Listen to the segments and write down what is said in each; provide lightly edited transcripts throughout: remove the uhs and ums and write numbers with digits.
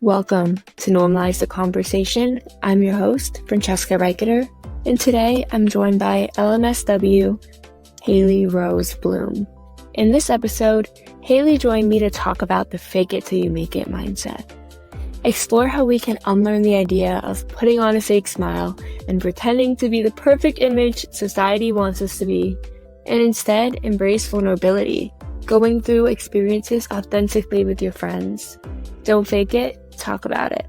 Welcome to Normalize The Conversation. I'm your host, Francesca Reicheter, and today I'm joined by LMSW, Halie Rose Bloom. In this episode, Halie joined me to talk about the fake it till you make it mindset. Explore how we can unlearn the idea of putting on a fake smile and pretending to be the perfect image society wants us to be, and instead embrace vulnerability, going through experiences authentically with your friends. Don't fake it, talk about it.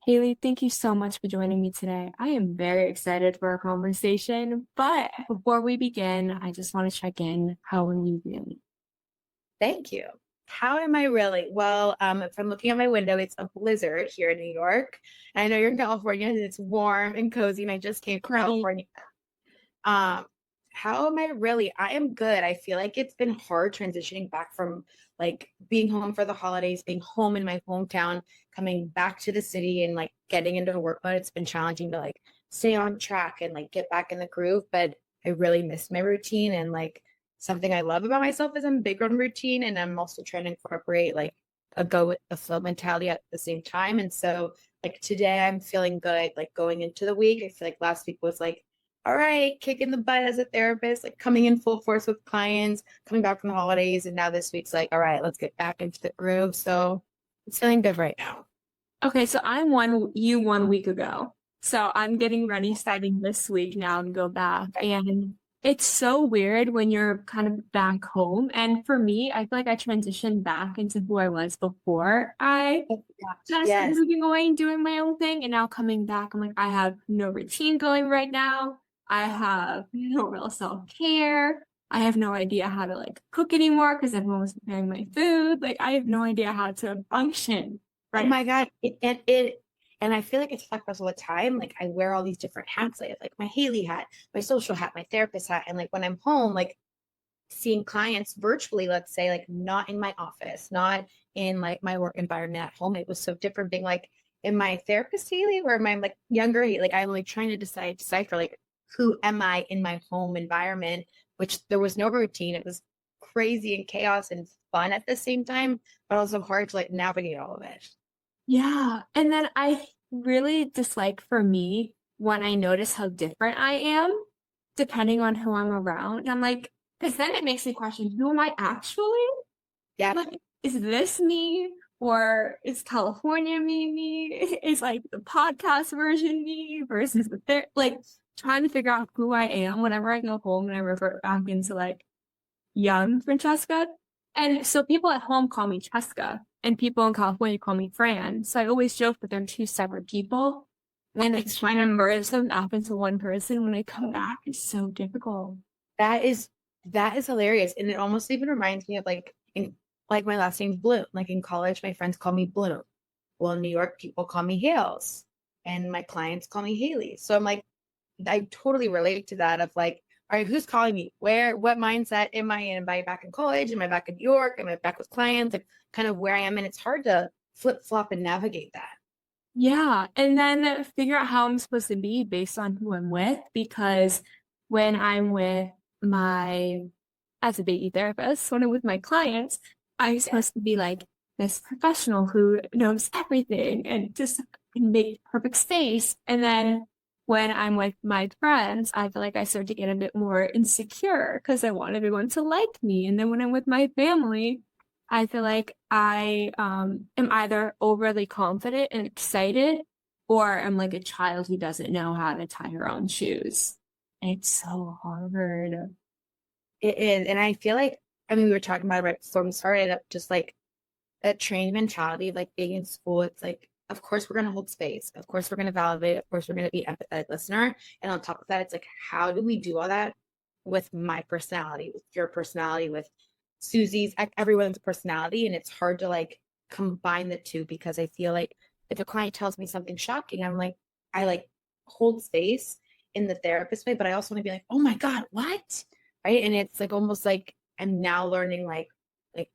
Halie, thank you so much for joining me today. I am very excited for our conversation, but before we begin, I just want to check in. How are you feeling? Thank you. How am I really? Well, if I'm looking at my window, it's a blizzard here in New York. And I know you're in California and it's warm and cozy, and I just came from California. How am I really? I am good. I feel like it's been hard transitioning back from like being home for the holidays, being home in my hometown, coming back to the city and like getting into work mode. It's been challenging to like stay on track and like get back in the groove, but I really miss my routine. And like something I love about myself is I'm big on routine, and I'm also trying to incorporate like a go with the flow mentality at the same time. And so like today I'm feeling good, like going into the week. I feel like last week was like, all right, kicking the butt as a therapist, like coming in full force with clients, coming back from the holidays. And now this week's like, all right, let's get back into the groove. So it's feeling good right now. Okay, so I'm you 1 week ago. So I'm getting ready starting this week now to go back. And it's so weird when you're kind of back home. And for me, I feel like I transitioned back into who I was before I started Yes. moving away and doing my own thing. And now coming back, I'm like, I have no routine going right now. I have no real self-care. I have no idea how to like cook anymore because everyone was preparing my food. Like I have no idea how to function. Oh Right. my God. And I feel like it's like us all the time. Like I wear all these different hats. I have like my Halie hat, my social hat, my therapist hat. And like when I'm home, like seeing clients virtually, let's say, like not in my office, not in like my work environment at home. It was so different being like, am I a therapist Halie or am I like younger? Like I'm like trying to decipher like who am I in my home environment, which there was no routine. It was crazy and chaos and fun at the same time, but also hard to like navigate all of it. Yeah. And then I really dislike for me when I notice how different I am depending on who I'm around. I'm like, because then it makes me question, who am I actually? Yeah. Like, is this me? Or is California me? Is like the podcast version me versus like trying to figure out who I am whenever I go home and I revert back into like young Francesca. And so people at home call me Cheska, and people in California call me Fran. So I always joke that they're two separate people. And it's trying to merge them up into one person when I come back is so difficult. That is hilarious. And it almost even reminds me of like my last name's Bloom. Like in college, my friends call me Bloom. Well, in New York, people call me Hales, and my clients call me Halie. So I'm like, I totally relate to that of like, all right, who's calling me? Where, what mindset am I in? Am I back in college? Am I back in New York? Am I back with clients? Like kind of where I am. And it's hard to flip flop and navigate that. Yeah. And then figure out how I'm supposed to be based on who I'm with. Because when I'm with as a baby therapist, when I'm with my clients, I'm supposed to be like this professional who knows everything and just can make perfect space. And then when I'm with my friends, I feel like I start to get a bit more insecure because I want everyone to like me. And then when I'm with my family, I feel like I am either overly confident and excited, or I'm like a child who doesn't know how to tie her own shoes. It's so hard. It is. And I feel like, I mean, we were talking about it right before we started, just like that trained mentality of like being in school. It's like, of course, we're going to hold space. Of course, we're going to validate. Of course, we're going to be empathetic listener. And on top of that, it's like, how do we do all that with my personality, with your personality, with Susie's, everyone's personality? And it's hard to like combine the two because I feel like if a client tells me something shocking, I'm like, I like hold space in the therapist way, but I also want to be like, oh my God, what? Right. And it's like almost like I'm now learning like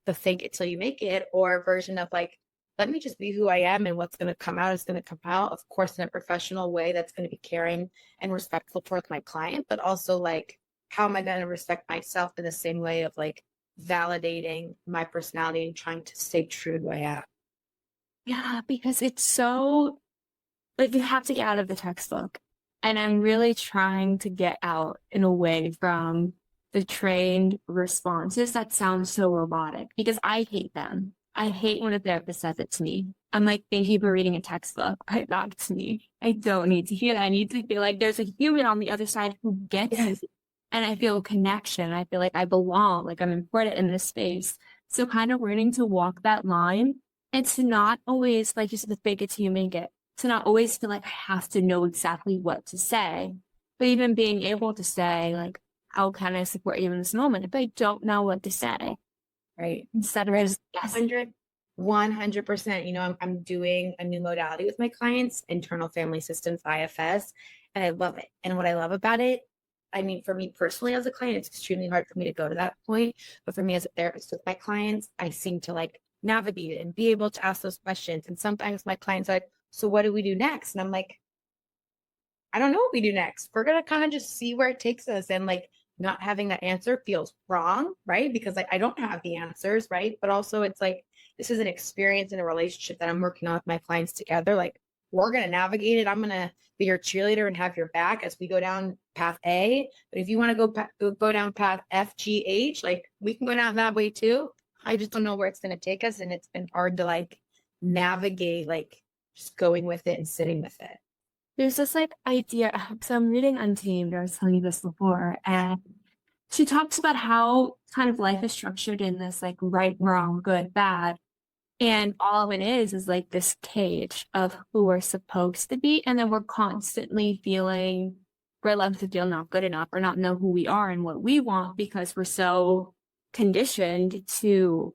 the fake it till you make it, or a version of like, let me just be who I am, and what's going to come out is going to come out, of course, in a professional way that's going to be caring and respectful towards my client, but also like, how am I going to respect myself in the same way of like validating my personality and trying to stay true to who I am? Yeah, because it's so, like, you have to get out of the textbook. And I'm really trying to get out and away from the trained responses that sound so robotic because I hate them. I hate when a therapist says it to me. I'm like, thank you for reading a textbook. Write back to me. I don't need to hear that. I need to feel like there's a human on the other side who gets Yes. it. And I feel a connection. I feel like I belong, like I'm important in this space. So kind of learning to walk that line and to not always, like you said, the fake it till you make it, to not always feel like I have to know exactly what to say, but even being able to say, like, how can I support you in this moment if I don't know what to say? Right. Instead of just, yes. 100%. You know, I'm doing a new modality with my clients, internal family systems, IFS, and I love it. And what I love about it, I mean, for me personally as a client, it's extremely hard for me to go to that point. But for me as a therapist with my clients, I seem to like navigate it and be able to ask those questions. And sometimes my clients are like, so what do we do next? And I'm like, I don't know what we do next. We're going to kind of just see where it takes us. And like not having that answer feels wrong, right? Because like I don't have the answers, right? But also it's like this is an experience in a relationship that I'm working on with my clients together. Like we're going to navigate it. I'm going to be your cheerleader and have your back as we go down path A. But if you want to go down path F, G, H, like we can go down that way too. I just don't know where it's going to take us. And it's been hard to like navigate, like just going with it and sitting with it. There's this like idea. So I'm reading Untamed. I was telling you this before, and she talks about how kind of life is structured in this like right, wrong, good, bad. And all it is like this cage of who we're supposed to be. And then we're constantly feeling we're left to feel not good enough or not know who we are and what we want because we're so conditioned to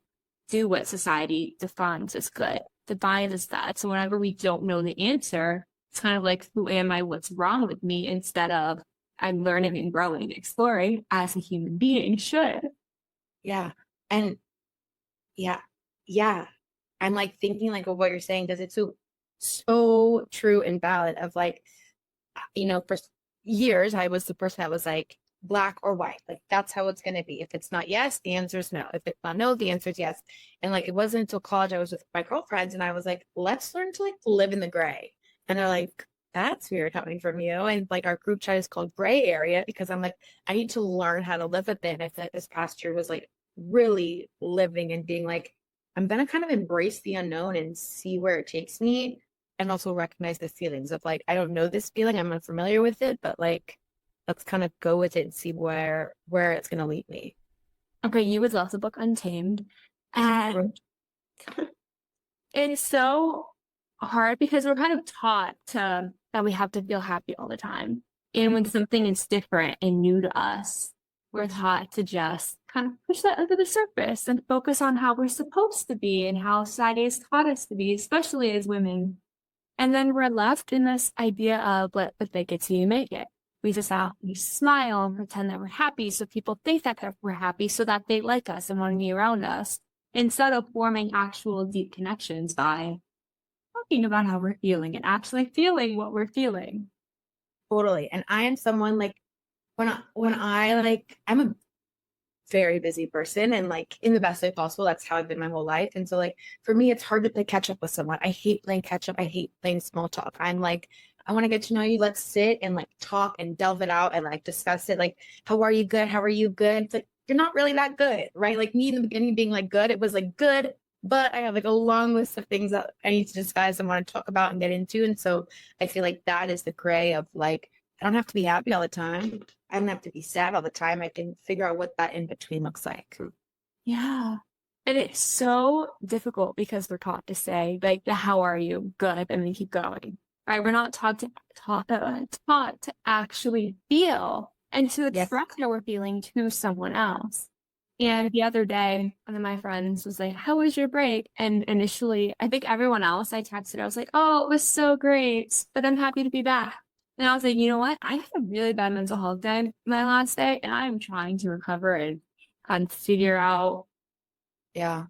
do what society defines as good, defines as that. So whenever we don't know the answer, it's kind of like, who am I? What's wrong with me? Instead of I'm learning and growing, exploring as a human being should. Yeah. And yeah, yeah. I'm like thinking like of what you're saying because it's so true and valid of like, you know, for years I was the person that was like black or white. Like that's how it's gonna be. If it's not yes, the answer is no. If it's not no, the answer is yes. And like it wasn't until college I was with my girlfriends and I was like, let's learn to like live in the gray. And they're like, that's weird coming from you. And like our group chat is called gray area because I'm like, I need to learn how to live with it. And I feel like this past year was like really living and being like, I'm gonna kind of embrace the unknown and see where it takes me and also recognize the feelings of like, I don't know this feeling, I'm unfamiliar with it, but like let's kind of go with it and see where it's gonna lead me. Okay, you would love the book Untamed. And it's so hard because we're kind of taught to that we have to feel happy all the time. And when something is different and new to us, we're taught to just kind of push that under the surface and focus on how we're supposed to be and how society has taught us to be, especially as women. And then we're left in this idea of let the fake it till you make it. We just have to smile and pretend that we're happy so people think that we're happy so that they like us and want to be around us instead of forming actual deep connections by talking about how we're feeling and actually feeling what we're feeling. Totally. And I am someone like when I like I'm a very busy person and like in the best way possible. That's how I've been my whole life. And so like for me, it's hard to play catch up with someone. I hate playing catch up. I hate playing small talk. I'm like, I want to get to know you. Let's sit and like talk and delve it out and like discuss it. Like, how are you good? How are you good? It's like, you're not really that good, right? Like me in the beginning being like good, it was like good, but I have like a long list of things that I need to discuss and want to talk about and get into. And so I feel like that is the gray of like, I don't have to be happy all the time. I don't have to be sad all the time. I can figure out what that in between looks like. Yeah. And it's so difficult because we're taught to say, like, how are you? Good. And then keep going. Right? We're not taught to actually feel and to express how we're feeling to someone else. And the other day, one of my friends was like, how was your break? And initially, I think everyone else I texted, I was like, oh, it was so great, but I'm happy to be back. And I was like, you know what? I had a really bad mental health day my last day, and I'm trying to recover and figure out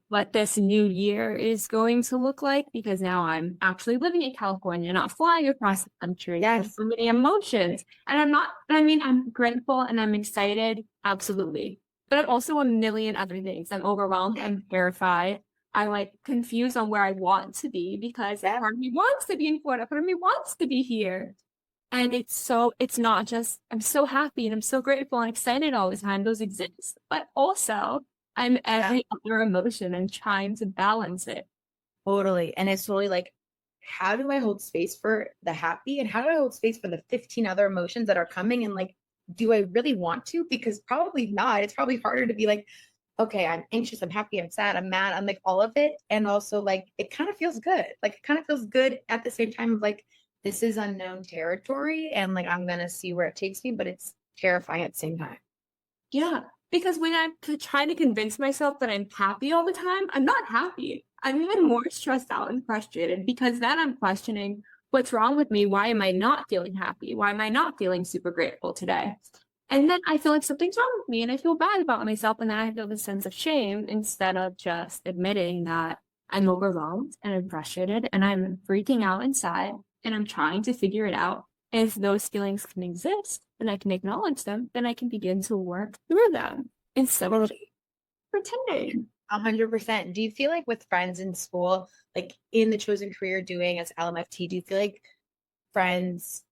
what this new year is going to look like because now I'm actually living in California, not flying across the country. Yes. So many emotions. And I'm grateful and I'm excited. Absolutely. But I'm also a million other things. I'm overwhelmed. I'm terrified. I'm like confused on where I want to be because part of me wants to be in Florida, part of me wants to be here. And it's not just, I'm so happy and I'm so grateful and excited all the time. Those exist. But also, I'm every other emotion and trying to balance it. Totally. And it's totally like, how do I hold space for the happy? And how do I hold space for the 15 other emotions that are coming? And like, do I really want to? Because probably not. It's probably harder to be like, okay, I'm anxious, I'm happy, I'm sad, I'm mad, I'm like all of it. And also like it kind of feels good. Like it kind of feels good at the same time of like this is unknown territory and like I'm gonna see where it takes me, but it's terrifying at the same time. Yeah, because when I'm trying to convince myself that I'm happy all the time, I'm not happy. I'm even more stressed out and frustrated because then I'm questioning what's wrong with me. Why am I not feeling happy? Why am I not feeling super grateful today? And then I feel like something's wrong with me and I feel bad about myself. And then I feel this sense of shame instead of just admitting that I'm overwhelmed and I'm frustrated and I'm freaking out inside and I'm trying to figure it out. And if those feelings can exist and I can acknowledge them, then I can begin to work through them instead of pretending. 100%. Do you feel like with friends in school, like in the chosen career doing as LMFT, do you feel like friends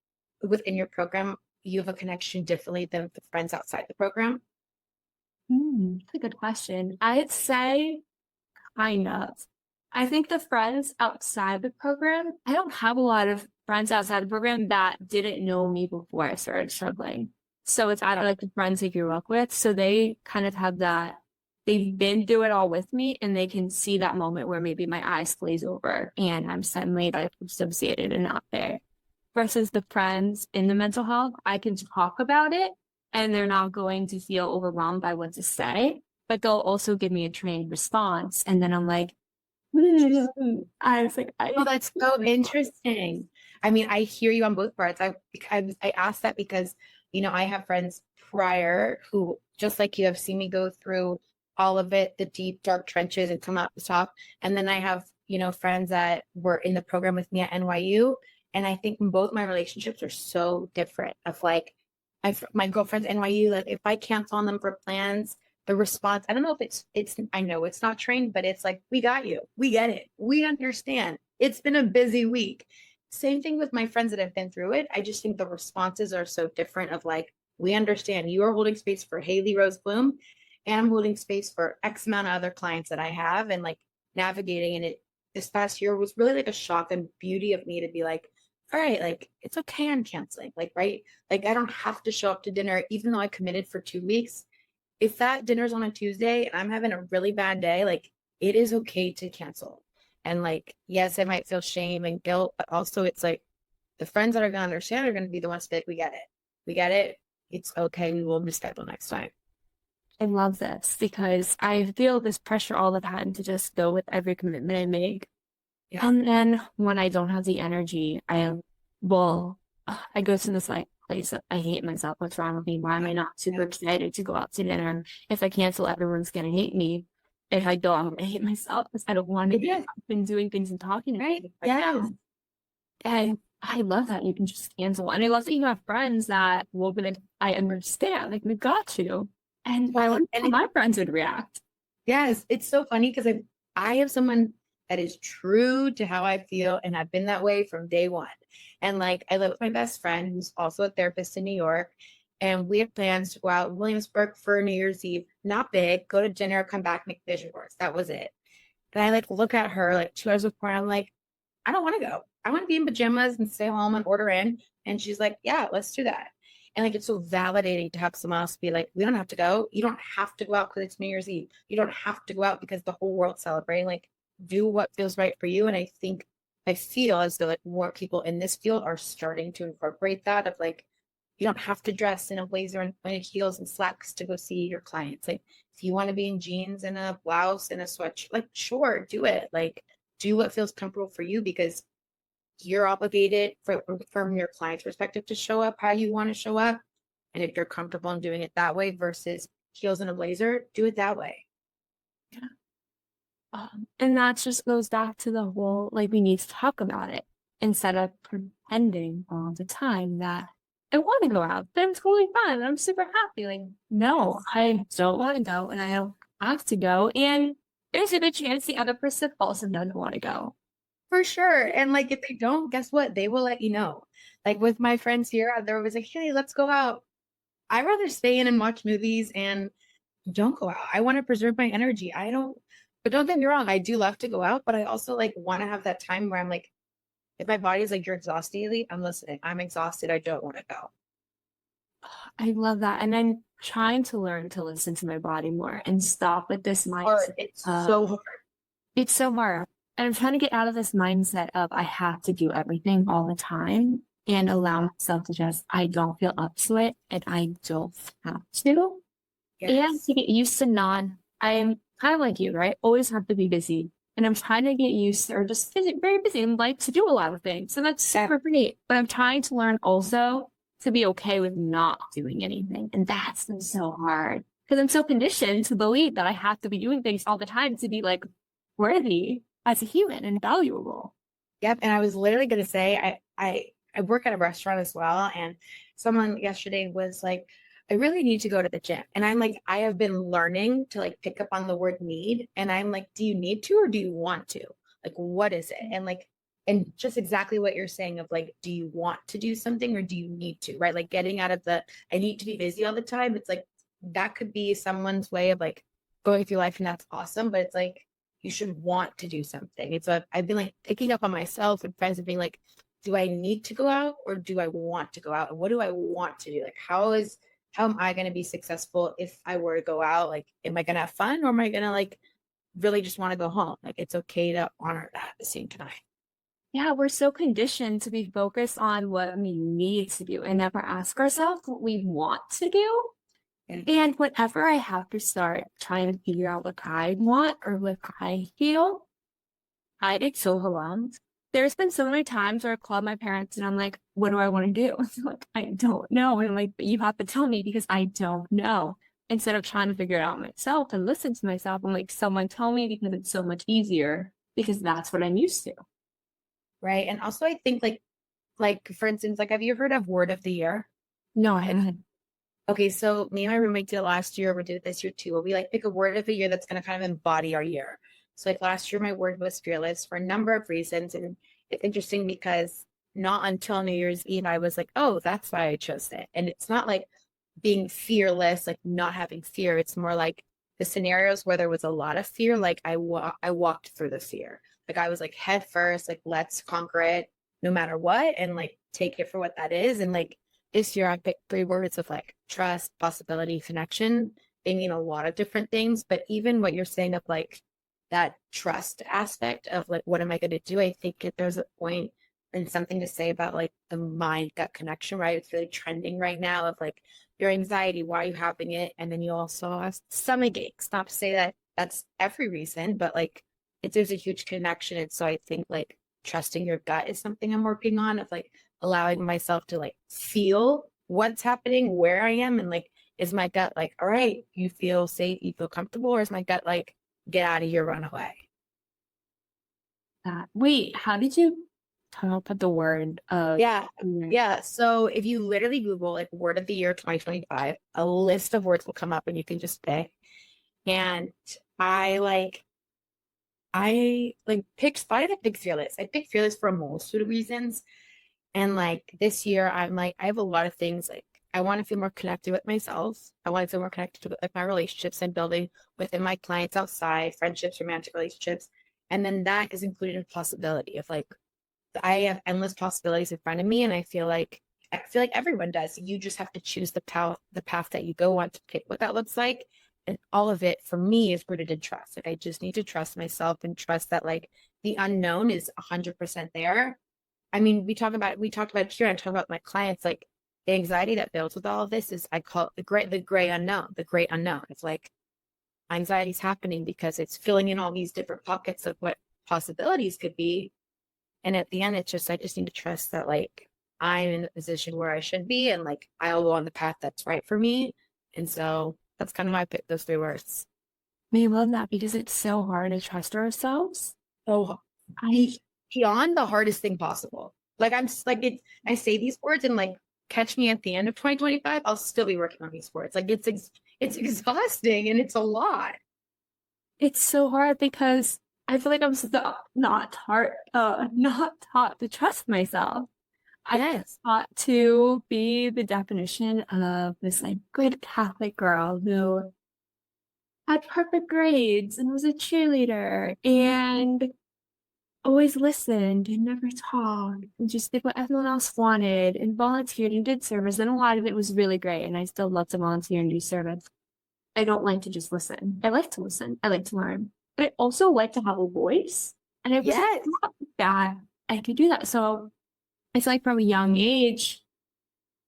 within your program, you have a connection differently than with the friends outside the program? That's a good question. I'd say kind of. I think the friends outside the program, I don't have a lot of friends outside the program that didn't know me before I started struggling. So it's either like the friends I grew up with. So they kind of have that, they've been through it all with me and they can see that moment where maybe my eyes glaze over and I'm suddenly like dissociated and not there. Versus the friends in the mental health, I can talk about it and they're not going to feel overwhelmed by what to say, but they'll also give me a trained response. And then I'm like, I was like, Oh, that's so interesting. I mean, I hear you on both parts. I asked that because, you know, I have friends prior who, just like you, have seen me go through all of it, the deep, dark trenches and come out the top. And then I have, you know, friends that were in the program with me at NYU. And I think both my relationships are so different of like, my girlfriend's NYU, like if I cancel on them for plans, the response, I don't know if I know it's not trained, but it's like, we got you. We get it. We understand. It's been a busy week. Same thing with my friends that have been through it. I just think the responses are so different of like, we understand you are holding space for Halie Rose Bloom and I'm holding space for X amount of other clients that I have and like navigating. And it, this past year was really like a shock and beauty of me to be like, all right, like it's okay. I'm canceling. Like, right. Like I don't have to show up to dinner, even though I committed for 2 weeks. If that dinner's on a Tuesday and I'm having a really bad day, like it is okay to cancel. And like, yes, I might feel shame and guilt, but also it's like the friends that are going to understand are going to be the ones to be like, we get it. We get it. It's okay. We will reschedule next time. I love this because I feel this pressure all the time to just go with every commitment I make. Yeah. And then when I don't have the energy, I go to this like place that I hate myself. What's wrong with me? Why am I not super excited to go out to dinner? If I cancel, everyone's gonna hate me. If I don't, I'm gonna hate myself because I don't want to. I've been doing things and talking. Right. Yeah. And I love that you can just cancel. And I love that you have friends that will be like, I understand, like we got you. And I wonder how my friends would react. Yes, it's so funny because I have someone that is true to how I feel, and I've been that way from day one. And like, I live with my best friend, who's also a therapist in New York, and we have plans to go out in Williamsburg for New Year's Eve. Not big, go to dinner, come back, make vision boards. That was it. And I like look at her like 2 hours before, and I'm like, I don't want to go. I want to be in pajamas and stay home and order in. And she's like, yeah, let's do that. And like, it's so validating to have someone else be like, we don't have to go. You don't have to go out because it's New Year's Eve. You don't have to go out because the whole world's celebrating. Like, do what feels right for you. And I feel as though like more people in this field are starting to incorporate that of like, you don't have to dress in a blazer and heels and slacks to go see your clients. Like, if you want to be in jeans and a blouse and a sweatshirt, like, sure, do it. Like, do what feels comfortable for you because you're obligated from your client's perspective to show up how you want to show up. And if you're comfortable in doing it that way versus heels and a blazer, do it that way. Yeah. And that just goes back to the whole, like, we need to talk about it instead of pretending all the time that I want to go out, but I'm totally fine. I'm super happy. Like, no, I don't want to go and I don't have to go. And there's a good chance the other person also doesn't want to go. For sure. And like if they don't, guess what? They will let you know. Like with my friends here, they're always like, hey, let's go out. I'd rather stay in and watch movies and don't go out. I want to preserve my energy. But don't get me wrong, I do love to go out, but I also like want to have that time where I'm like, if my body's like, you're exhausted, Halie, I'm listening. I'm exhausted. I don't want to go. I love that. And I'm trying to learn to listen to my body more and stop with this mindset. It's so hard. It's so hard. And I'm trying to get out of this mindset of I have to do everything all the time and allow myself to just, I don't feel up to it and I don't have to. Yes. And to get used to I'm kind of like you, right? Always have to be busy. And I'm trying to get used to, or just very busy and like to do a lot of things. So that's super great. But I'm trying to learn also to be okay with not doing anything. And that's been so hard because I'm so conditioned to believe that I have to be doing things all the time to be like worthy as a human and valuable. Yep. And I was literally going to say, I work at a restaurant as well. And someone yesterday was like, I really need to go to the gym. And I'm like, I have been learning to like pick up on the word need. And I'm like, do you need to, or do you want to? Like, what is it? And like, and just exactly what you're saying of like, do you want to do something or do you need to, right? Like getting out of the, I need to be busy all the time. It's like, that could be someone's way of like going through life, and that's awesome. But it's like, you should want to do something. I've been like picking up on myself and friends and being like, do I need to go out or do I want to go out? And what do I want to do? Like, how am I going to be successful if I were to go out? Like, am I going to have fun, or am I going to like really just want to go home? Like, it's okay to honor that at the same time. Yeah, we're so conditioned to be focused on what we need to do and never ask ourselves what we want to do. And whenever I have to start trying to figure out what I want or what I feel, I get so overwhelmed. There's been so many times where I called my parents and I'm like, what do I want to do? It's like, I don't know. And I'm like, but you have to tell me because I don't know. Instead of trying to figure it out myself and listen to myself, I'm like, someone tell me because it's so much easier because that's what I'm used to. Right. And also I think like for instance, like have you heard of Word of the Year? No, I haven't. Okay, so me and my roommate did it last year. We're doing it this year too. We like pick a word of the year that's going to kind of embody our year. So like last year, my word was fearless for a number of reasons. And it's interesting because not until New Year's Eve, I was like, oh, that's why I chose it. And it's not like being fearless, like not having fear. It's more like the scenarios where there was a lot of fear, like I walked through the fear. Like I was like head first, like let's conquer it no matter what, and like take it for what that is. And like this year I picked three words of like trust, possibility, connection. They mean a lot of different things, but even what you're saying of like that trust aspect of like, what am I going to do? I think there's a point and something to say about like the mind gut connection, right? It's really trending right now of like your anxiety, why are you having it? And then you also have stomach aches. Not to say that that's every reason, but like there's a huge connection. And so I think like trusting your gut is something I'm working on, of like allowing myself to like feel what's happening, where I am, and like, is my gut like, all right, you feel safe, you feel comfortable, or is my gut like, get out of here, run away? Wait, how did you talk about the word? Yeah. So if you literally Google like word of the year 2025, a list of words will come up and you can just pick. And I picked fearless. I picked fearless for a multitude of reasons. And like this year, I'm like, I have a lot of things. Like I want to feel more connected with myself. I want to feel more connected with like my relationships I'm building within my clients outside, friendships, romantic relationships. And then that is included a possibility of like, I have endless possibilities in front of me. And I feel like everyone does. You just have to choose the path that you go on to pick what that looks like. And all of it for me is rooted in trust. Like I just need to trust myself and trust that like the unknown is 100% there. I mean, we talked about it here. I talk about my clients, like the anxiety that builds with all of this is, I call it the great unknown, the great unknown. It's like anxiety is happening because it's filling in all these different pockets of what possibilities could be. And at the end, it's just, I just need to trust that like I'm in a position where I should be, and like I'll go on the path that's right for me. And so that's kind of why I picked those three words. We love that because it's so hard to trust ourselves. So beyond the hardest thing possible. Like I say these words and like catch me at the end of 2025, I'll still be working on these words. Like it's exhausting and it's a lot. It's so hard because I feel like I'm still not taught to trust myself. I Yes. was taught to be the definition of this like good Catholic girl who had perfect grades and was a cheerleader and always listened and never talked and just did what everyone else wanted and volunteered and did service. And a lot of it was really great. And I still love to volunteer and do service. I don't like to just listen. I like to listen. I like to learn. But I also like to have a voice. And I wasn't Yes. taught that I could do that. So I feel like from a young age,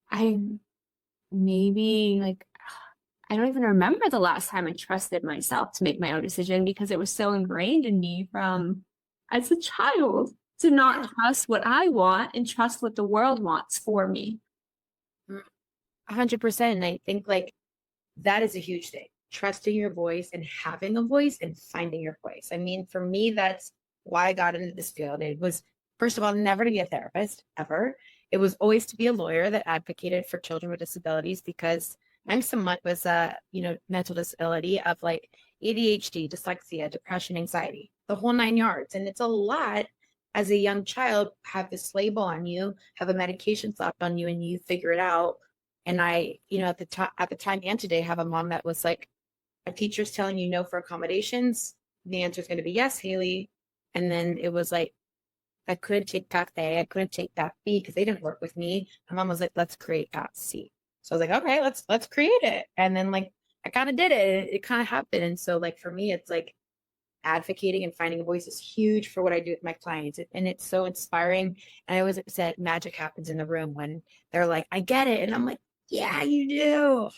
I maybe like I don't even remember the last time I trusted myself to make my own decision because it was so ingrained in me from as a child to not trust what I want and trust what the world wants for me. 100%. And I think like that is a huge thing. Trusting your voice and having a voice and finding your voice. I mean, for me, that's why I got into this field. It was, first of all, never to be a therapist ever. It was always to be a lawyer that advocated for children with disabilities because I'm somewhat was a, mental disability of like ADHD, dyslexia, depression, anxiety, the whole 9 yards. And it's a lot as a young child, have this label on you, have a medication slapped on you, and you figure it out. And I, at the time and today, have a mom that was like, a teacher's telling you no for accommodations. The answer is going to be yes, Halie. And then it was like, I couldn't take path A, I couldn't take path B because they didn't work with me. My mom was like, let's create path C. So I was like, okay, let's create it. And then like I kind of did it. It kind of happened. And so like for me, it's like advocating and finding a voice is huge for what I do with my clients. And it's so inspiring. And I always said magic happens in the room when they're like, I get it. And I'm like, yeah, you do.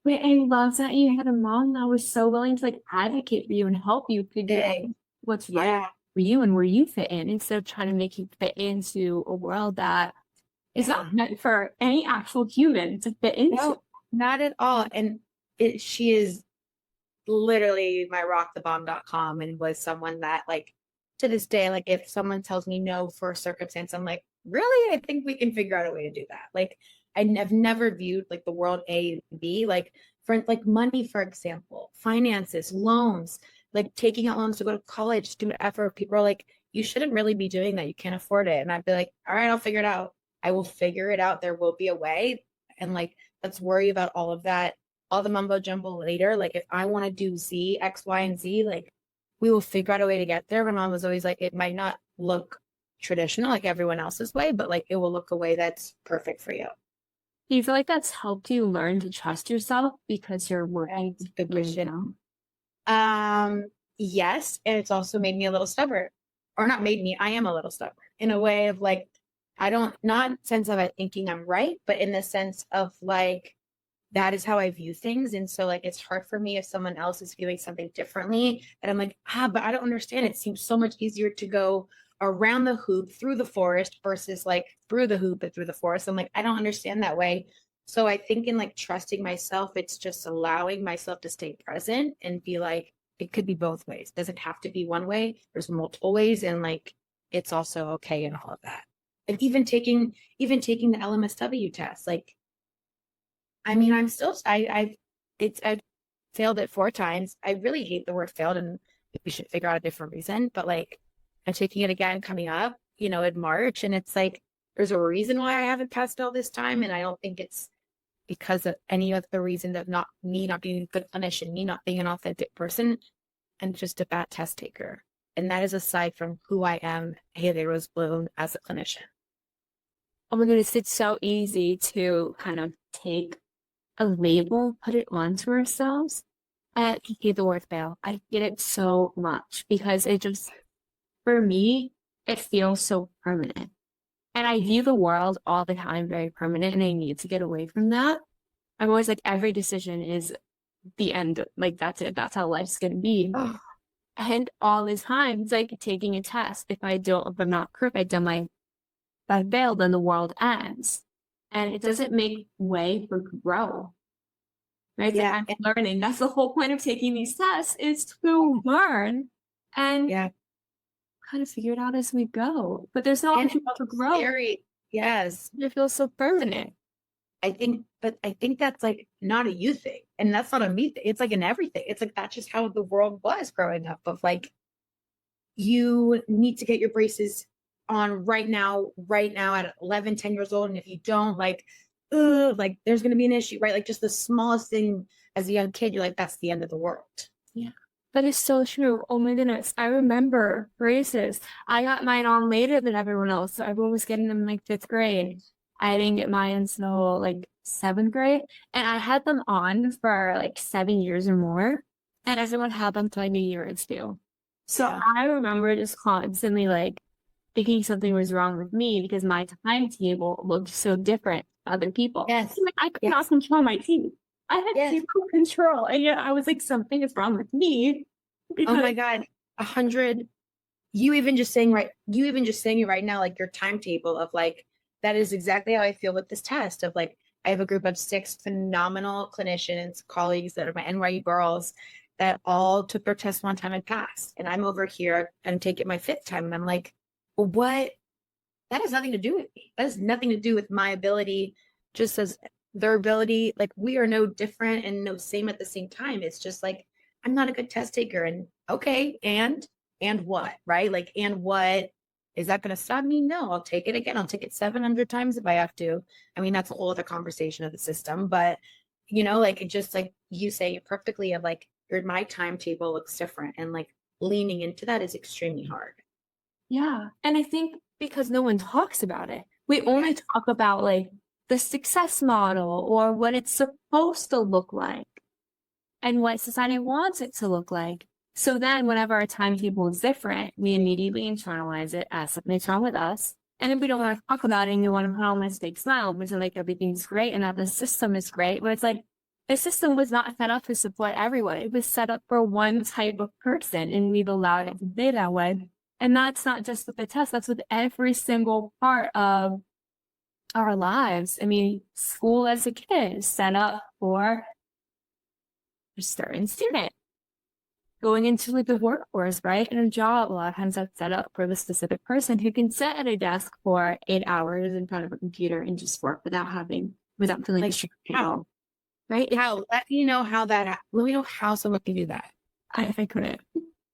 Wait, I love that you had a mom that was so willing to like advocate for you and help you figure out what's right for you and where you fit in instead of trying to make you fit into a world that is not meant for any actual human to fit into. No, not at all. And she is literally my rockthebomb.com and was someone that like to this day, like if someone tells me no for a circumstance, I'm like, really? I think we can figure out a way to do that. Like I've never viewed like the world A and B, like for like money, for example, finances, loans, like taking out loans to go to college, student effort. People are like, you shouldn't really be doing that. You can't afford it. And I'd be like, all right, I'll figure it out. I will figure it out. There will be a way. And like, let's worry about all of that, all the mumbo jumbo later. Like if I want to do Z, X, Y, and Z, like we will figure out a way to get there. My mom was always like, it might not look traditional like everyone else's way, but like it will look a way that's perfect for you. Do you feel like that's helped you learn to trust yourself because you're working Good question. Yes, and it's also made me a little stubborn, or not made me. I am a little stubborn in a way of like, I don't, not in the sense of it thinking I'm right, but in the sense of like, that is how I view things. And so like, it's hard for me if someone else is viewing something differently. And I'm like, but I don't understand. It seems so much easier to go around the hoop through the forest versus like through the hoop and through the forest. I'm like, I don't understand that way. So I think in like trusting myself, it's just allowing myself to stay present and be like, it could be both ways. It doesn't have to be one way. There's multiple ways. And like, it's also okay in all of that. And even taking the LMSW test, like, I mean, I'm still, I've failed it 4 times. I really hate the word failed and we should figure out a different reason, but like I'm taking it again coming up, in March. And it's like, there's a reason why I haven't passed all this time. And I don't think it's because of any other reason of not me not being a good clinician, me not being an authentic person, and just a bad test taker. And that is aside from who I am, Halie Rose Bloom, as a clinician. Oh my goodness, it's so easy to kind of take a label, put it onto ourselves. I hate the word fail. I get it so much because it just, for me, it feels so permanent. And I view the world all the time very permanent, and I need to get away from that. I'm always like, every decision is the end. Like, that's it. That's how life's going to be. Oh. And all the time, it's like taking a test. If I'm not perfect, if I fail, then the world ends. And it doesn't make way for growth. Right? Yeah. I'm learning. That's the whole point of taking these tests is to learn and kind of figure it out as we go. But there's no opportunity to grow. Yes. It feels so permanent. I think that's like not a you thing. And that's not a me thing. It's like in everything. It's like that's just how the world was growing up of like you need to get your braces on right now at 11, 10 years old. And if you don't, like, like there's going to be an issue, right? Like just the smallest thing as a young kid, you're like, that's the end of the world. Yeah. That is so true. Oh my goodness. I remember braces. I got mine on later than everyone else. So everyone was getting them in like 5th grade. I didn't get mine until like 7th grade. And I had them on for like 7 years or more. And everyone had them till like a year or two. So Yeah. I remember just constantly like thinking something was wrong with me because my timetable looked so different to other people. Yes. Like, I could not Yes. control my teeth. I had Yes. zero control. And yet I was like, something is wrong with me. Oh my God. 100. You even just saying it right now, like your timetable of like, that is exactly how I feel with this test of like, I have a group of 6 phenomenal clinicians, colleagues that are my NYU girls that all took their test one time and passed. And I'm over here and take it my 5th time. And I'm like, well, what? That has nothing to do with me. That has nothing to do with my ability, just as their ability. Like we are no different and no same at the same time. It's just like, I'm not a good test taker. And okay, and what, right? Like, and what is that going to stop me? No, I'll take it again. I'll take it 700 times if I have to. I mean, that's a whole other conversation of the system, but like it just like you say it perfectly of like my timetable looks different and like leaning into that is extremely hard. Yeah. And I think because no one talks about it, we only talk about like the success model or what it's supposed to look like and what society wants it to look like. So then whenever our timetable is different, we immediately internalize it as something's wrong with us. And if we don't want to talk about it and you want to put on this big smile, which is like everything's great and that the system is great, but it's like the system was not set up to support everyone. It was set up for one type of person and we've allowed it to be that way. And that's not just with the test, that's with every single part of our lives. I mean, school as a kid is set up for a certain student. Going into like the workforce, right? And a job, a lot of times that's set up for the specific person who can sit at a desk for 8 hours in front of a computer and just work without feeling Like how, right? How, let me know how someone can do that. I couldn't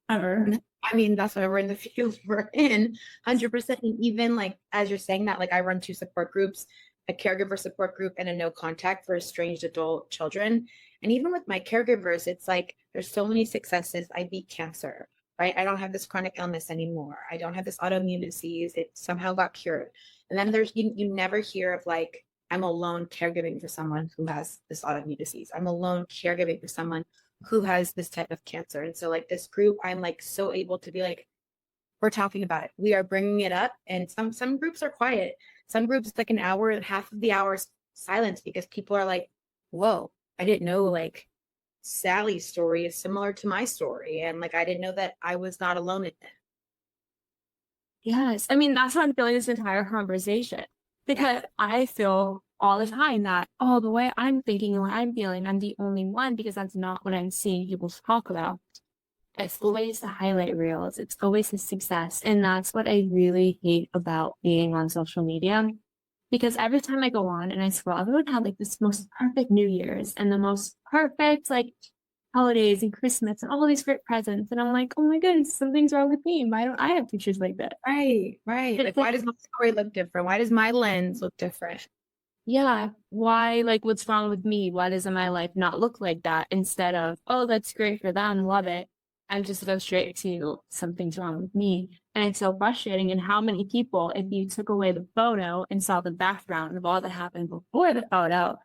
ever. I mean, that's why we're in the field we're in 100%. And even like, as you're saying that, like I run 2 support groups, a caregiver support group and a no contact for estranged adult children. And even with my caregivers, it's like, there's so many successes. I beat cancer, right? I don't have this chronic illness anymore. I don't have this autoimmune disease. It somehow got cured. And then there's, you never hear of like, I'm alone caregiving for someone who has this autoimmune disease. I'm alone caregiving for someone who has this type of cancer. And so like this group, I'm like so able to be like, we're talking about it. We are bringing it up. And some groups are quiet. Some groups, it's like an hour and half of the hour's silence because people are like, whoa, I didn't know like Sally's story is similar to my story. And like, I didn't know that I was not alone in it. Yes. I mean, that's how I'm feeling this entire conversation because I feel all the time that, oh, the way I'm thinking and what I'm feeling, I'm the only one because that's not what I'm seeing people talk about. It's always the highlight reels. It's always the success. And that's what I really hate about being on social media. Because every time I go on and I scroll, everyone had like this most perfect New Year's and the most perfect like holidays and Christmas and all these great presents. And I'm like, oh my goodness, something's wrong with me. Why don't I have pictures like that? Right. Like, why does my story look different? Why does my lens look different? Yeah. Why, like, what's wrong with me? Why doesn't my life not look like that? Instead of, oh, that's great for them, love it. I just go straight to something's wrong with me. And it's so frustrating. And how many people, if you took away the photo and saw the background of all that happened before the photo,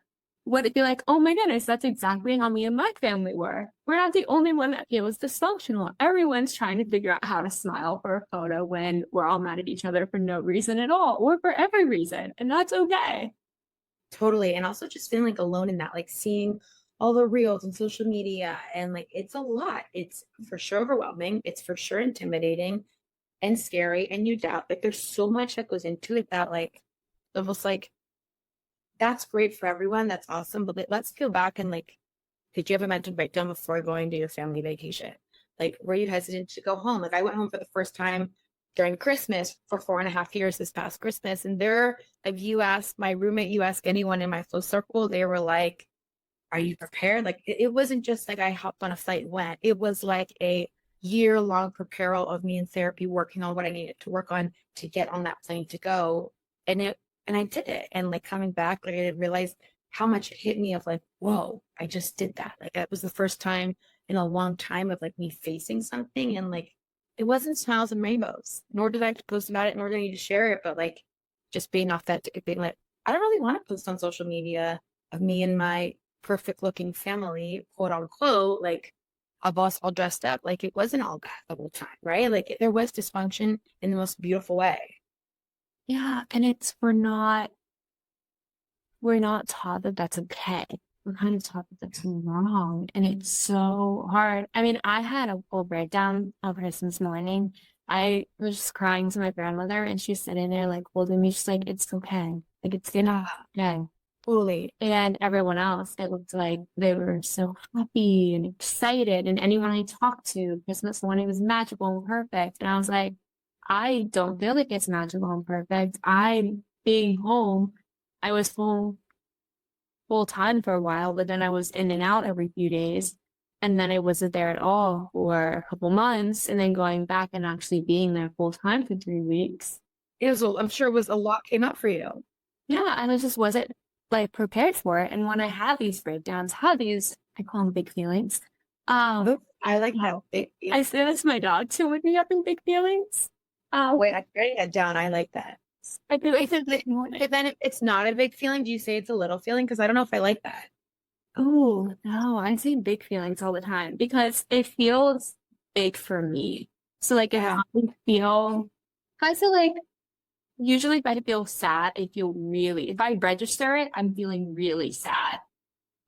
would it be like, oh my goodness, that's exactly how me and my family were. We're not the only one that feels dysfunctional. Everyone's trying to figure out how to smile for a photo when we're all mad at each other for no reason at all, or for every reason. And that's okay. Totally. And also just feeling like alone in that, like seeing all the reels and social media and like it's a lot. It's for sure overwhelming. It's for sure intimidating and scary. And you doubt like there's so much that goes into it that like almost like that's great for everyone. That's awesome. But let's go back and like, did you have a mental breakdown before going to your family vacation? Like, were you hesitant to go home? Like I went home for the first time during Christmas for 4.5 years this past Christmas. And there, if you ask my roommate, you ask anyone in my flow circle, they were like, are you prepared? Like it wasn't just like I hopped on a flight and went. It was like a year-long preparal of me in therapy working on what I needed to work on to get on that plane to go. And I did it. And like coming back, like I didn't realize how much it hit me of like, whoa, I just did that. Like that was the first time in a long time of like me facing something, and like it wasn't smiles and rainbows, nor did I have to post about it, nor did I need to share it, but like just being authentic, being like, I don't really want to post on social media of me and my perfect looking family, quote unquote, like of us all dressed up. Like it wasn't all bad the whole time, right? Like there was dysfunction in the most beautiful way. Yeah, and we're not taught that that's okay. We're kind of taught that that's wrong, and it's so hard. I mean, I had a full breakdown of Christmas morning. I was just crying to my grandmother, and she's sitting there like holding me. She's like, "It's okay. Like it's gonna be okay." Fully. And everyone else, it looked like they were so happy and excited. And anyone I talked to, Christmas morning was magical and perfect. And I was like, I don't feel like it's magical and perfect. I'm being home. I was full time for a while, but then I was in and out every few days. And then I wasn't there at all for a couple months, and then going back and actually being there full time for 3 weeks. I'm sure it was a lot came up for you. Yeah, and I just wasn't like prepared for it. And when I have these breakdowns, I call them big feelings. I like how big. I say this to my dog too when we having big feelings. Wait, I'm writing that down. I like that. I do. I think If then it's not a big feeling, do you say it's a little feeling? Because I don't know if I like that. oh no, I say big feelings all the time because it feels big for me. So like if I feel like usually if I feel sad, if I register it, I'm feeling really sad.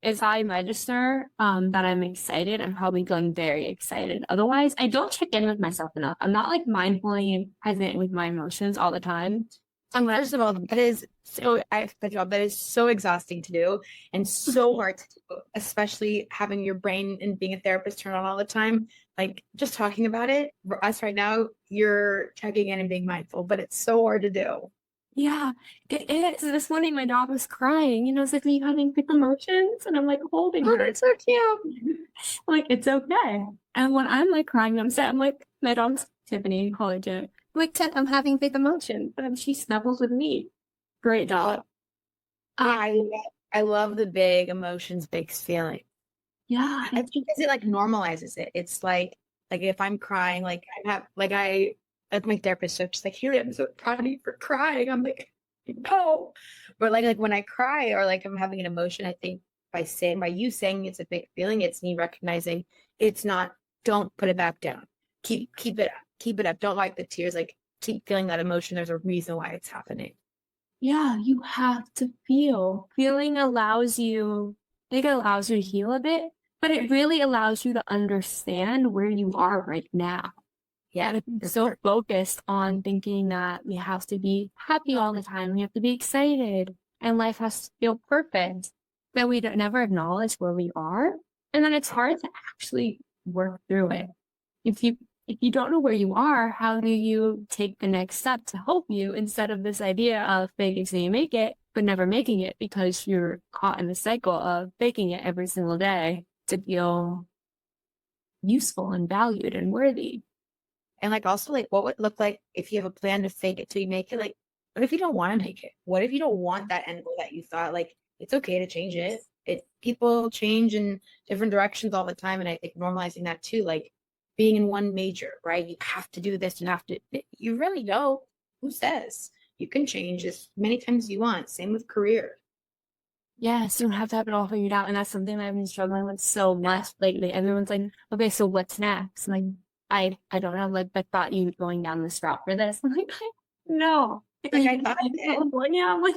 If I register that I'm excited, I'm probably going very excited. Otherwise, I don't check in with myself enough. I'm not like mindfully present with my emotions all the time. First of all, that is so exhausting to do and so hard to do, especially having your brain and being a therapist turn on all the time. Like just talking about it, for us right now, you're checking in and being mindful, but it's so hard to do. Yeah, it is. This morning, my dog was crying. It's like me having big emotions, and I'm like holding her. That's so cute. Like, it's okay. And when I'm like crying, I'm sad. I'm like, my dog's Tiffany, call her Tiff. I'm like, Tiff, I'm having big emotions. But she snuggles with me. Great dog. I love the big emotions, big feeling. Yeah. I think because it like normalizes it. It's like if I'm crying, like as my therapist, so she's like, Halie, I'm so proud of you for crying. I'm like, no. But like when I cry or like I'm having an emotion, I think by you saying it's a big feeling, it's me recognizing it's not, don't put it back down. Keep it up. Don't wipe the tears. Like keep feeling that emotion. There's a reason why it's happening. Yeah, you have to feel. Feeling allows you, I think it allows you to heal a bit, but it really allows you to understand where you are right now. Yeah, so focused on thinking that we have to be happy all the time. We have to be excited and life has to feel perfect. That we don't never acknowledge where we are. And then it's hard to actually work through it. If you don't know where you are, how do you take the next step to help you instead of this idea of faking so you make it, but never making it because you're caught in the cycle of faking it every single day to feel useful and valued and worthy. And like also like what would it look like if you have a plan to fake it till you make it? Like, what if you don't want to make it? What if you don't want that end goal that you thought? Like, it's okay to change it. People change in different directions all the time. And I think normalizing that too, like being in one major, right? You have to do this, you really don't. Who says? You can change as many times as you want. Same with career. Yes, you don't have to have it all figured out. And that's something I've been struggling with so much lately. Everyone's like, okay, so what's next? I'm like, I don't know. Like, I thought you going down this route for this. I'm like, no. Like I thought California. I'm like,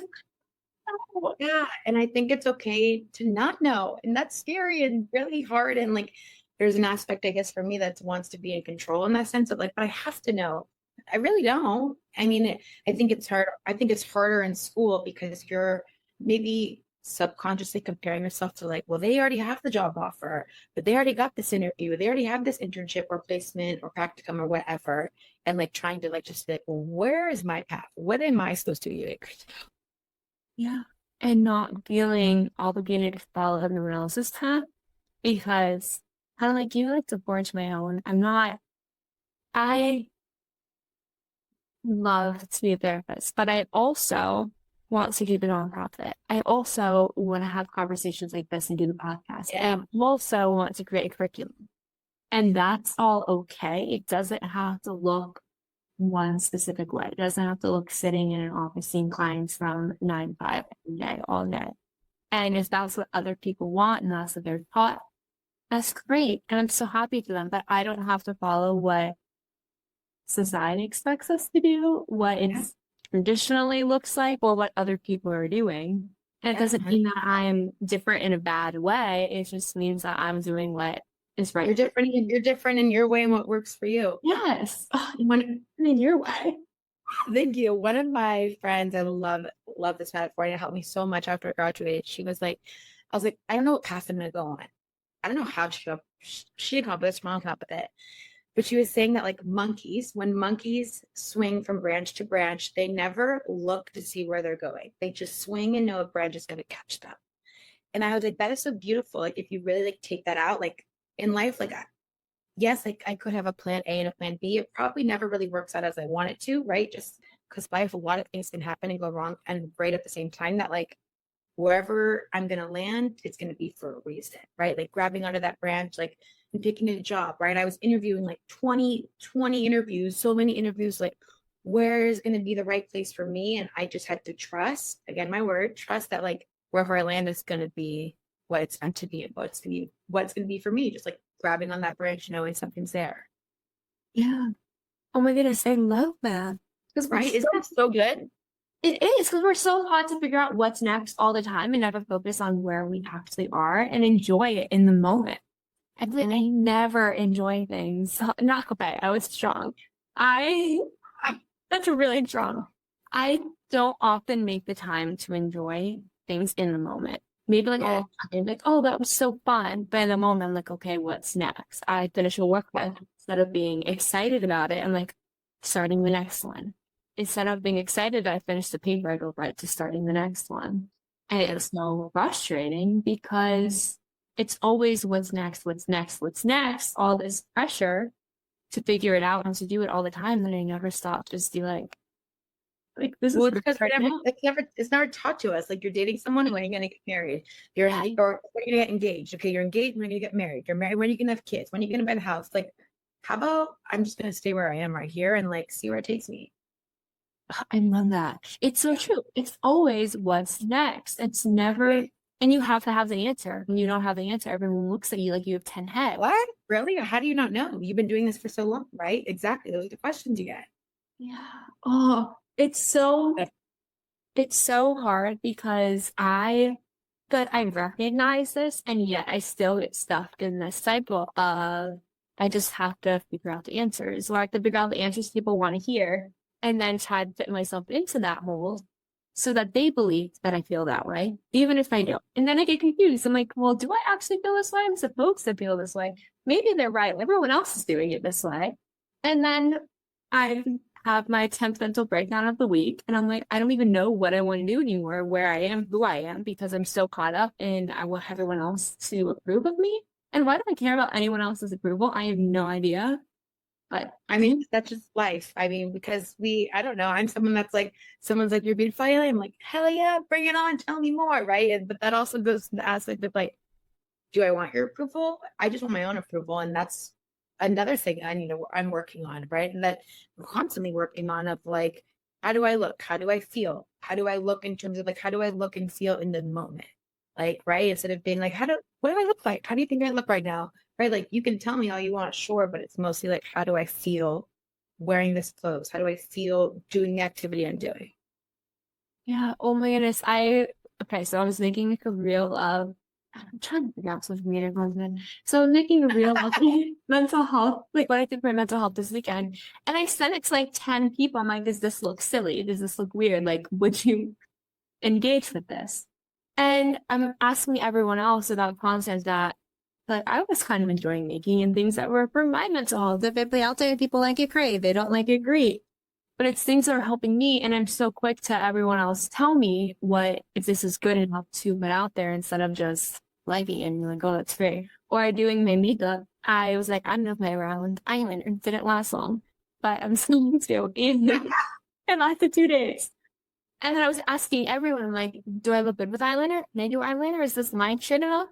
no. Yeah. And I think it's okay to not know. And that's scary and really hard. And like, there's an aspect, I guess, for me that wants to be in control in that sense of like, but I have to know. I really don't. I mean, I think it's hard. I think it's harder in school because you're maybe subconsciously comparing yourself to like, well, they already have the job offer, but they already got this interview, they already have this internship or placement or practicum or whatever. and like trying to like just be like, well, where is my path? What am I supposed to be doing? Yeah. And not feeling obligated to follow everyone else's path because kind of like you like to forge my own. I love to be a therapist, but I also want to keep a nonprofit. I also want to have conversations like this and do the podcast. Yeah. And I also want to create a curriculum. And that's all okay. It doesn't have to look one specific way. It doesn't have to look sitting in an office seeing clients from 9 to 5 every day, all day. And if that's what other people want and that's what they're taught, that's great. And I'm so happy for them. But I don't have to follow what society expects us to do, what it traditionally looks like, or what other people are doing. And it doesn't mean that I'm different in a bad way. It just means that I'm doing what is right. You're different in your way and what works for you. Yes. In your way. Thank you. One of my friends, I love this metaphor, and it helped me so much after I graduated. I was like, I don't know what path I'm gonna go on. I don't know how she come up with this, mom come up with it. But she was saying that like when monkeys swing from branch to branch, they never look to see where they're going. They just swing and know a branch is gonna catch them. And I was like, that is so beautiful. Like if you really like take that out, like in life, like yes, like I could have a plan A and a plan B. It probably never really works out as I want it to, right? Just because life, a lot of things can happen and go wrong and great at the same time. That like wherever I'm gonna land, it's gonna be for a reason, right? Like grabbing onto that branch, like and picking a job, right? I was interviewing like 20 interviews, so many interviews, like where is gonna be the right place for me? And I just had to trust, again, my word, trust that like wherever I land is gonna be what it's meant to be and what's gonna be for me. Just like grabbing on that branch, knowing something's there. Yeah. Oh my goodness, I love that. Right? Isn't that so good? It is, because we're so hot to figure out what's next all the time and never focus on where we actually are and enjoy it in the moment. I never enjoy things. Not okay. I was strong. That's really strong. I don't often make the time to enjoy things in the moment. Maybe like, oh, that was so fun. But in the moment, I'm like, okay, what's next? I finish a workbook. Instead of being excited about it, I'm like, starting the next one. Instead of being excited that I finished the paper, I go right to starting the next one. And it's so frustrating because it's always what's next, all this pressure to figure it out and to do it all the time. Then I never stop just be like this is because it's never taught to us. Like you're dating someone, when are you gonna get married? Or when are you gonna get engaged? Okay, you're engaged, when are you gonna get married? You're married, when are you gonna have kids? When are you gonna buy the house? Like, how about I'm just gonna stay where I am right here and like see where it takes me? I love that. It's so true. It's always what's next. It's never, and you have to have the answer. When you don't have the answer, everyone looks at you like you have 10 heads. What? Really? How do you not know? You've been doing this for so long, right? Exactly. Those are the questions you get. Yeah. Oh, it's so hard because I recognize this, and yet I still get stuck in this cycle of I just have to figure out the answers, or I have to figure out the answers people want to hear, and then try to fit myself into that mold so that they believe that I feel that way, even if I don't. And then I get confused. I'm like, well, do I actually feel this way? I'm supposed to feel this way. Maybe they're right. Everyone else is doing it this way. And then I have my 10th mental breakdown of the week. And I'm like, I don't even know what I want to do anymore, where I am, who I am, because I'm so caught up in I want everyone else to approve of me. And why do I care about anyone else's approval? I have no idea. But I mean, that's just life. I mean, because I don't know, I'm someone that's like, someone's like, you're beautiful. I'm like, hell yeah, bring it on. Tell me more. Right. But that also goes to the aspect of like, do I want your approval? I just want my own approval. And that's another thing I'm working on. Right. And that I'm constantly working on of like, how do I look? How do I feel? How do I look in terms of like, how do I look and feel in the moment? Like, right. Instead of being like, what do I look like? How do you think I look right now? Right? Like you can tell me all you want, sure, but it's mostly like, how do I feel wearing this clothes? How do I feel doing the activity I'm doing? yeah, oh my goodness. So I was making like a reel of, I'm trying to figure out social media content. So I'm making a reel of mental health, like what I did for mental health this weekend. And I sent it to like 10 people. I'm like, does this look silly? Does this look weird? Like, would you engage with this? And I'm asking everyone else about content that but I was kind of enjoying making and things that were for my mental health. If it play out there, people like it, great. They don't like it, great. But it's things that are helping me, and I'm so quick to everyone else tell me what if this is good enough to put out there instead of just liking it and like, oh, that's great. Or doing my makeup, I was like, I'm gonna play around eyeliner. It didn't last long, but I'm still to it lasted 2 days. And then I was asking everyone, like, do I look good with eyeliner? Can I do eyeliner? Is this my shit enough?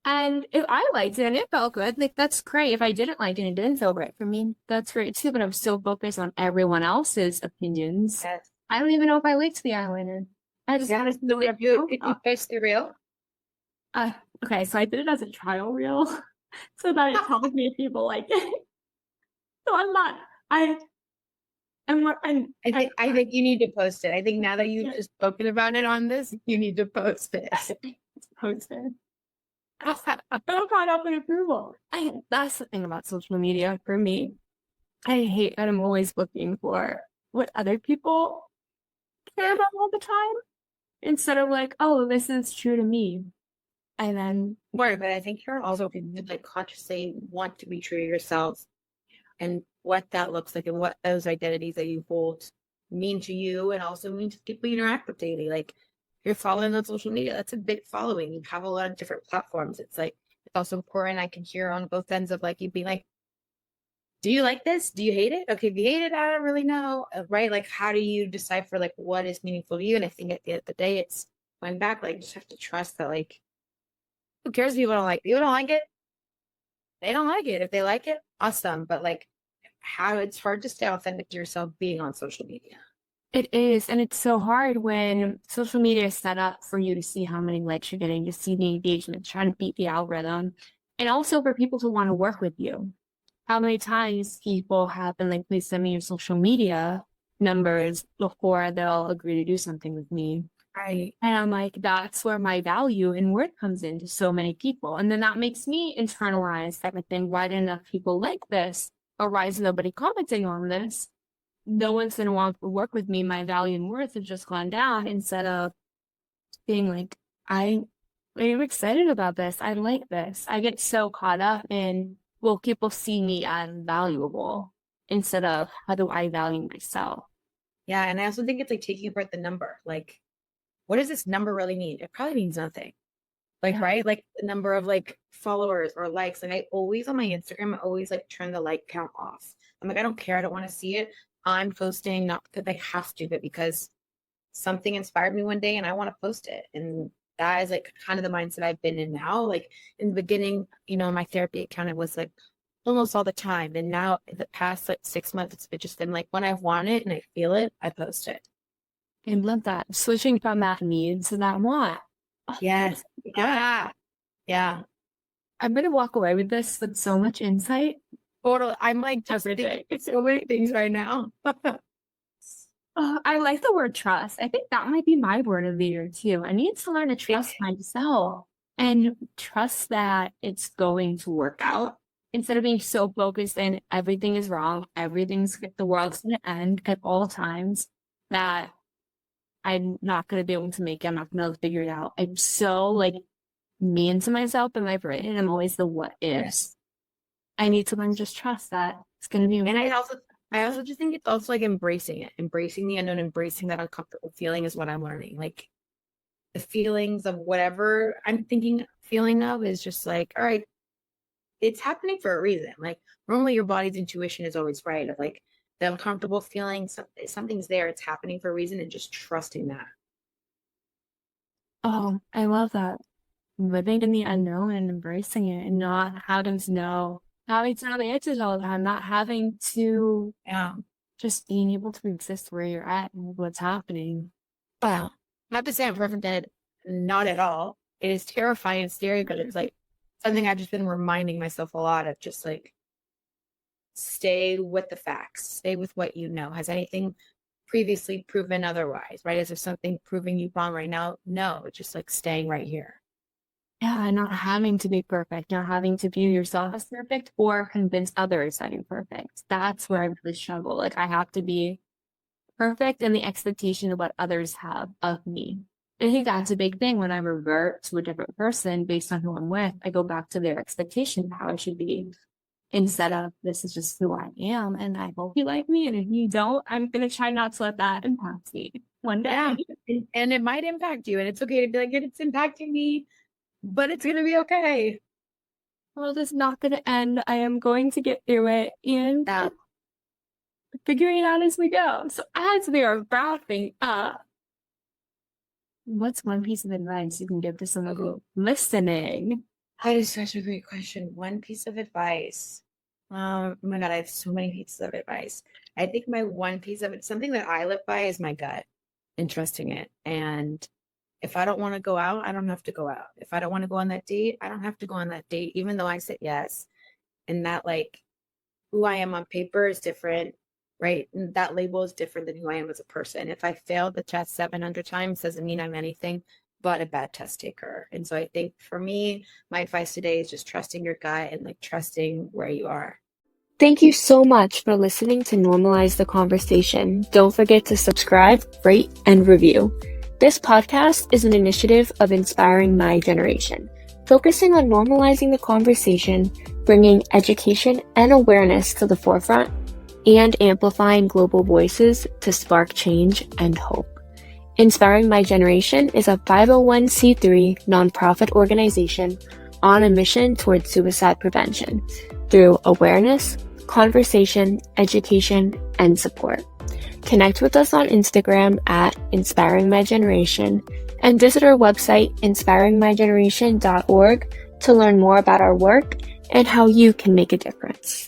And if I liked it and it felt good, like, that's great. If I didn't like it and it didn't feel great for me, that's great too. But I'm so focused on everyone else's opinions. Yes. I don't even know if I liked the eyeliner. I just Yeah, honestly did you post the reel? okay, so I did it as a trial reel, so that it tells me if people like it. So I'm not. I think you need to post it. I think now that you've just spoken about it on this, you need to post it. Post it. I'm caught up in approval. That's the thing about social media for me. I hate that I'm always looking for what other people care about all the time instead of like, oh, this is true to me. And then But I think you're also like consciously want to be true to yourself and what that looks like and what those identities that you hold mean to you and also mean to people you interact with daily. Like you're following on social media, that's a big following. You have a lot of different platforms. It's like it's also important. I can hear on both ends of like you being like, do you like this? Do you hate it? Okay, if you hate it, I don't really know. Right? Like how do you decipher like what is meaningful to you? And I think at the end of the day, it's going back, like you just have to trust that like who cares if people don't like it? People don't like it? They don't like it. If they like it, awesome. But like how it's hard to stay authentic to yourself being on social media. it is, and it's so hard when social media is set up for you to see how many likes you're getting, to see the engagement, trying to beat the algorithm, and also for people to want to work with you. How many times people have been like, please send me your social media numbers before they'll agree to do something with me. Right. And I'm like, that's where my value and worth comes into so many people. And then that makes me internalize that, like, then why didn't enough people like this? Or why is nobody commenting on this? No one's going to want to work with me. My value and worth have just gone down instead of being like, I'm excited about this. I like this. I get so caught up in, will people see me as valuable instead of how do I value myself? Yeah. And I also think it's like taking apart the number. Like, what does this number really mean? It probably means nothing. Like, Yeah. right? Like the number of like followers or likes. And I always on my Instagram, I always like turn the like count off. I'm like, I don't care. I don't want to see it. I'm posting not because I have to, but because something inspired me one day and I want to post it. And that is like kind of the mindset I've been in now. Like in the beginning, you know, my therapy account, it was like almost all the time. And now in the past like 6 months, it's just been like when I want it and I feel it, I post it. I love that. Switching from that need to that want. Yes. Yeah. Yeah. I'm going to walk away with this with so much insight. Total. I'm like just thinking so many things right now. I like the word trust. I think that might be my word of the year too. I need to learn to trust myself and trust that it's going to work out instead of being so focused in everything is wrong, the world's going to end at all times, that I'm not going to be able to make it. I'm not going to figure it out. I'm so like mean to myself in my brain, and I'm always the what ifs. I need to learn to just trust that it's going to be. And I also just think it's also like embracing the unknown, embracing that uncomfortable feeling is what I'm learning. Like the feelings of whatever I'm feeling of is just like, all right, it's happening for a reason. Like normally your body's intuition is always right. Of like the uncomfortable feeling, something's there. It's happening for a reason, and just trusting that. Oh, I love that. Living in the unknown and embracing it and not having to know the answers all the time, not having to, just being able to exist where you're at and what's happening. Wow. Not to say I'm perfect at it, not at all. It is terrifying and scary, but it's like something I've just been reminding myself a lot of, just like stay with the facts, stay with what you know. Has anything previously proven otherwise, right? Is there something proving you wrong right now? No, it's just like staying right here. Yeah, not having to be perfect, not having to view yourself as perfect or convince others that you're perfect. That's where I really struggle. Like I have to be perfect in the expectation of what others have of me. I think that's a big thing. When I revert to a different person based on who I'm with, I go back to their expectation of how I should be instead of this is just who I am. And I hope you like me. And if you don't, I'm going to try not to let that impact me one day. Yeah. And it might impact you. And it's okay to be like, it's impacting me, but it's going to be okay. Well, it's not going to end. I am going to get through it and figuring it out as we go. So as we are wrapping up, what's one piece of advice you can give to someone listening? That is such a great question. One piece of advice. Oh my God, I have so many pieces of advice. I think my one piece of it, something that I live by is my gut and trusting it. And if I don't want to go out, I don't have to go out. If I don't want to go on that date, I don't have to go on that date, even though I said yes. And that like who I am on paper is different, right? And that label is different than who I am as a person. If I failed the test 700 times, doesn't mean I'm anything but a bad test taker. And so I think for me, my advice today is just trusting your gut and like trusting where you are. Thank you so much for listening to Normalize the Conversation. Don't forget to subscribe, rate, and review. This podcast is an initiative of Inspiring My Generation, focusing on normalizing the conversation, bringing education and awareness to the forefront, and amplifying global voices to spark change and hope. Inspiring My Generation is a 501c3 nonprofit organization on a mission towards suicide prevention through awareness, conversation, education, and support. Connect with us on Instagram at Inspiring My Generation and visit our website inspiringmygeneration.org to learn more about our work and how you can make a difference.